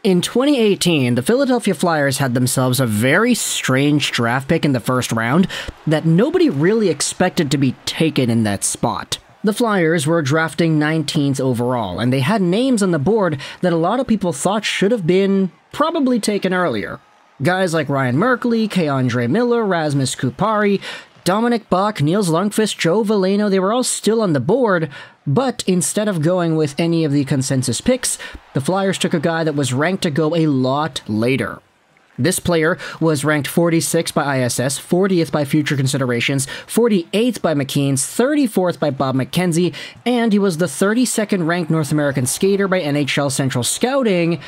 In 2018, the Philadelphia Flyers had themselves a very strange draft pick in the first round that nobody really expected to be taken in that spot. The Flyers were drafting 19th overall, and they had names on the board that a lot of people thought should have been probably taken earlier. Guys like Ryan Merkley, K'Andre Miller, Rasmus Kupari, Dominic Bach, Niels Lundqvist, Joe Veleno, they were all still on the board, but instead of going with any of the consensus picks, the Flyers took a guy that was ranked to go a lot later. This player was ranked 46th by ISS, 40th by Future Considerations, 48th by McKeen's, 34th by Bob McKenzie, and he was the 32nd ranked North American skater by NHL Central Scouting.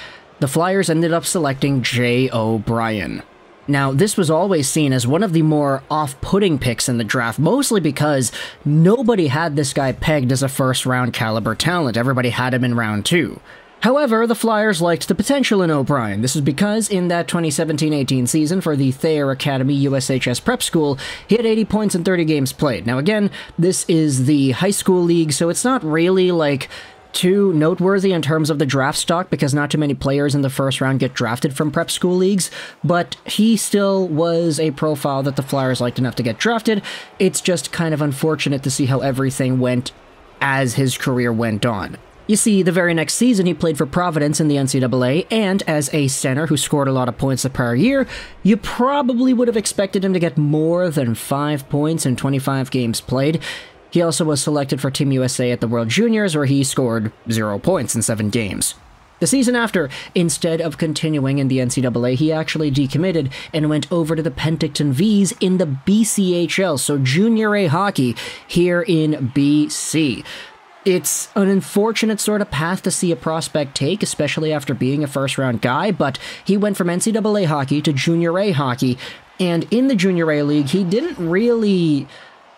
The Flyers ended up selecting Jay O'Brien. Now, this was always seen as one of the more off-putting picks in the draft, mostly because nobody had this guy pegged as a first-round caliber talent. Everybody had him in round 2. However, the Flyers liked the potential in O'Brien. This is because in that 2017-18 season for the Thayer Academy USHS Prep School, he had 80 points in 30 games played. Now again, this is the high school league, so it's not really like too noteworthy in terms of the draft stock because not too many players in the first round get drafted from prep school leagues, but he still was a profile that the Flyers liked enough to get drafted. It's just kind of unfortunate to see how everything went as his career went on. You see, the very next season he played for Providence in the NCAA, and as a center who scored a lot of points the prior year, you probably would have expected him to get more than 5 points in 25 games played. He also was selected for Team USA at the World Juniors, where he scored 0 points in 7 games. The season after, instead of continuing in the NCAA, he actually decommitted and went over to the Penticton Vs in the BCHL, so Junior A hockey here in BC. It's an unfortunate sort of path to see a prospect take, especially after being a first-round guy, but he went from NCAA hockey to Junior A hockey, and in the Junior A league, he didn't really...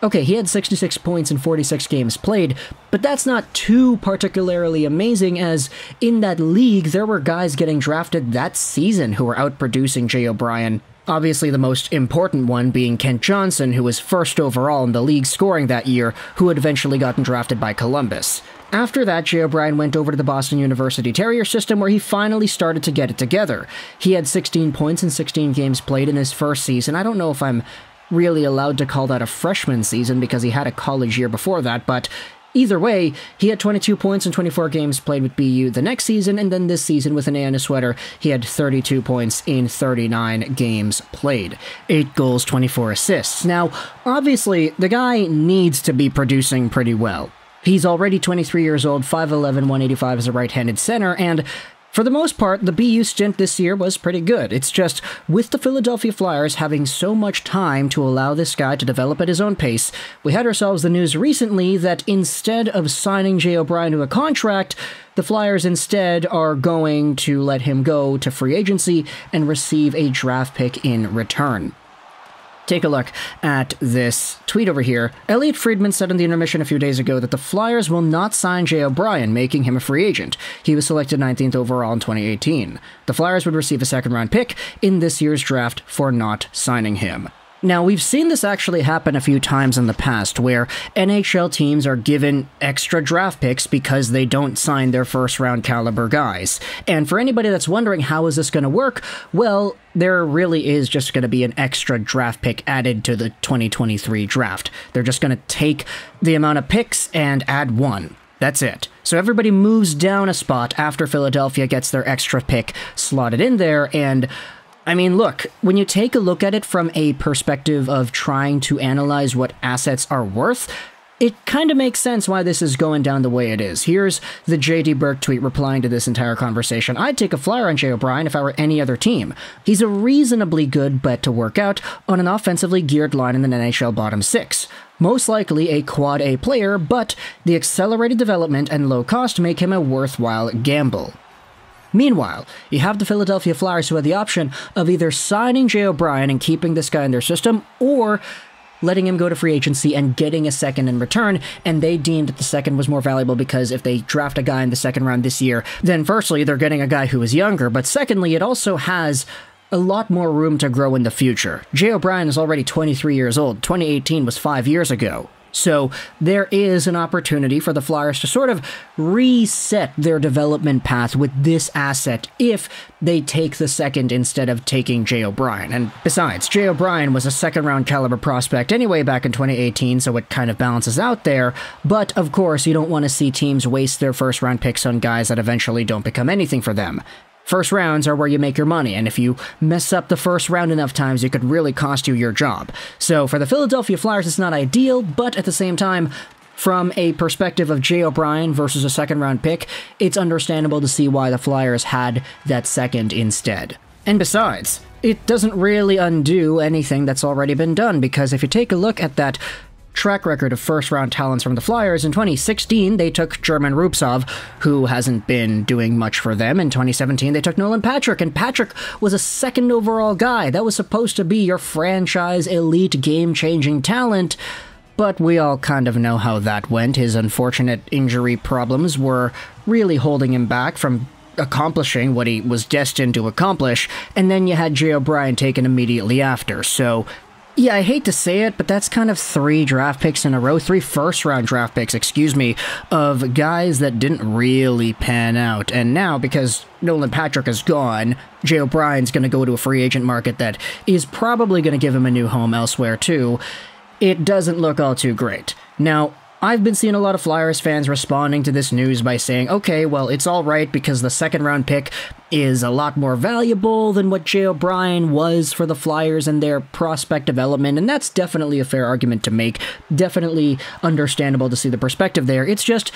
Okay, he had 66 points in 46 games played, but that's not too particularly amazing, as in that league, there were guys getting drafted that season who were outproducing Jay O'Brien. Obviously, the most important one being Kent Johnson, who was first overall in the league scoring that year, who had eventually gotten drafted by Columbus. After that, Jay O'Brien went over to the Boston University Terrier system, where he finally started to get it together. He had 16 points in 16 games played in his first season. I don't know if I'm really allowed to call that a freshman season because he had a college year before that, but either way, he had 22 points in 24 games played with BU the next season, and then this season with an A on his sweater, he had 32 points in 39 games played. 8 goals, 24 assists. Now, obviously, the guy needs to be producing pretty well. He's already 23 years old, 5'11", 185 as a right-handed center, and for the most part, the BU stint this year was pretty good. It's just, with the Philadelphia Flyers having so much time to allow this guy to develop at his own pace, we had ourselves the news recently that instead of signing Jay O'Brien to a contract, the Flyers instead are going to let him go to free agency and receive a draft pick in return. Take a look at this tweet over here. Elliot Friedman said in the intermission a few days ago that the Flyers will not sign Jay O'Brien, making him a free agent. He was selected 19th overall in 2018. The Flyers would receive a second-round pick in this year's draft for not signing him. Now, we've seen this actually happen a few times in the past, where NHL teams are given extra draft picks because they don't sign their first-round caliber guys. And for anybody that's wondering how is this going to work, well, there really is just going to be an extra draft pick added to the 2023 draft. They're just going to take the amount of picks and add 1. That's it. So everybody moves down a spot after Philadelphia gets their extra pick slotted in there, and I mean, look, when you take a look at it from a perspective of trying to analyze what assets are worth, it kind of makes sense why this is going down the way it is. Here's the J.D. Burke tweet replying to this entire conversation. I'd take a flyer on Jay O'Brien if I were any other team. He's a reasonably good bet to work out on an offensively geared line in the NHL bottom 6. Most likely a quad A player, but the accelerated development and low cost make him a worthwhile gamble. Meanwhile, you have the Philadelphia Flyers who had the option of either signing Jay O'Brien and keeping this guy in their system, or letting him go to free agency and getting a second in return, and they deemed that the second was more valuable because if they draft a guy in the second round this year, then firstly, they're getting a guy who is younger, but secondly, it also has a lot more room to grow in the future. Jay O'Brien is already 23 years old. 2018 was 5 years ago. So there is an opportunity for the Flyers to sort of reset their development path with this asset if they take the second instead of taking Jay O'Brien. And besides, Jay O'Brien was a second-round caliber prospect anyway back in 2018, so it kind of balances out there. But of course, you don't want to see teams waste their first-round picks on guys that eventually don't become anything for them. First rounds are where you make your money, and if you mess up the first round enough times, it could really cost you your job. So for the Philadelphia Flyers, it's not ideal, but at the same time, from a perspective of Jay O'Brien versus a second-round pick, it's understandable to see why the Flyers had that second instead. And besides, it doesn't really undo anything that's already been done, because if you take a look at that track record of first-round talents from the Flyers, in 2016, they took German Rubtsov, who hasn't been doing much for them. In 2017, they took Nolan Patrick, and Patrick was a second overall guy. That was supposed to be your franchise elite game-changing talent, but we all kind of know how that went. His unfortunate injury problems were really holding him back from accomplishing what he was destined to accomplish, and then you had Jay O'Brien taken immediately after, so yeah, I hate to say it, but that's kind of 3 draft picks in a row, 3 first-round draft picks, excuse me, of guys that didn't really pan out. And now, because Nolan Patrick is gone, Jay O'Brien's going to go to a free agent market that is probably going to give him a new home elsewhere too. It doesn't look all too great. Now, I've been seeing a lot of Flyers fans responding to this news by saying, okay, well, it's all right because the second-round pick is a lot more valuable than what Jay O'Brien was for the Flyers and their prospect development, and that's definitely a fair argument to make. Definitely understandable to see the perspective there. It's just,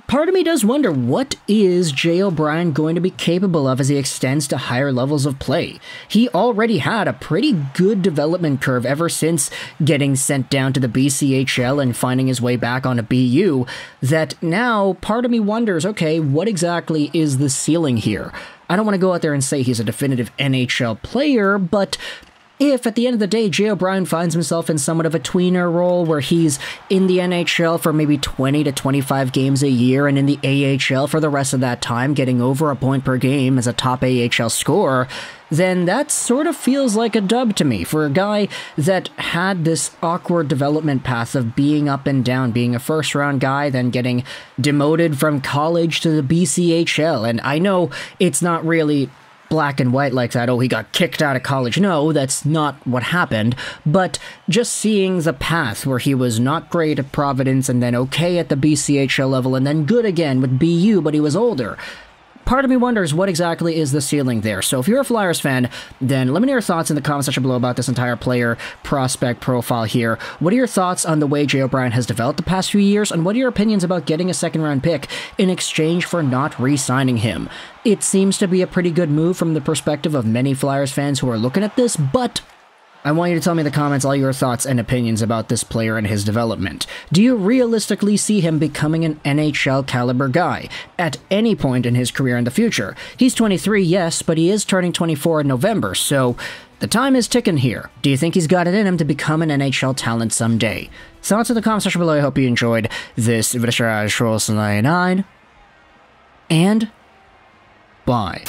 part of me does wonder, what is Jay O'Brien going to be capable of as he extends to higher levels of play? He already had a pretty good development curve ever since getting sent down to the BCHL and finding his way back on a BU, that now part of me wonders, okay, what exactly is the ceiling here? I don't want to go out there and say he's a definitive NHL player, but if, at the end of the day, Jay O'Brien finds himself in somewhat of a tweener role where he's in the NHL for maybe 20 to 25 games a year and in the AHL for the rest of that time, getting over a point per game as a top AHL scorer, then that sort of feels like a dub to me for a guy that had this awkward development path of being up and down, being a first-round guy, then getting demoted from college to the BCHL. And I know it's not really black and white like that, oh, he got kicked out of college. No, that's not what happened, but just seeing the path where he was not great at Providence and then okay at the BCHL level and then good again with BU, but he was older. Part of me wonders what exactly is the ceiling there. So if you're a Flyers fan, then let me know your thoughts in the comment section below about this entire player prospect profile here. What are your thoughts on the way Jay O'Brien has developed the past few years, and what are your opinions about getting a second-round pick in exchange for not re-signing him? It seems to be a pretty good move from the perspective of many Flyers fans who are looking at this, but I want you to tell me in the comments all your thoughts and opinions about this player and his development. Do you realistically see him becoming an NHL caliber guy at any point in his career in the future? He's 23, yes, but he is turning 24 in November, so the time is ticking here. Do you think he's got it in him to become an NHL talent someday? Thoughts in the comment section below. I hope you enjoyed this video. And bye.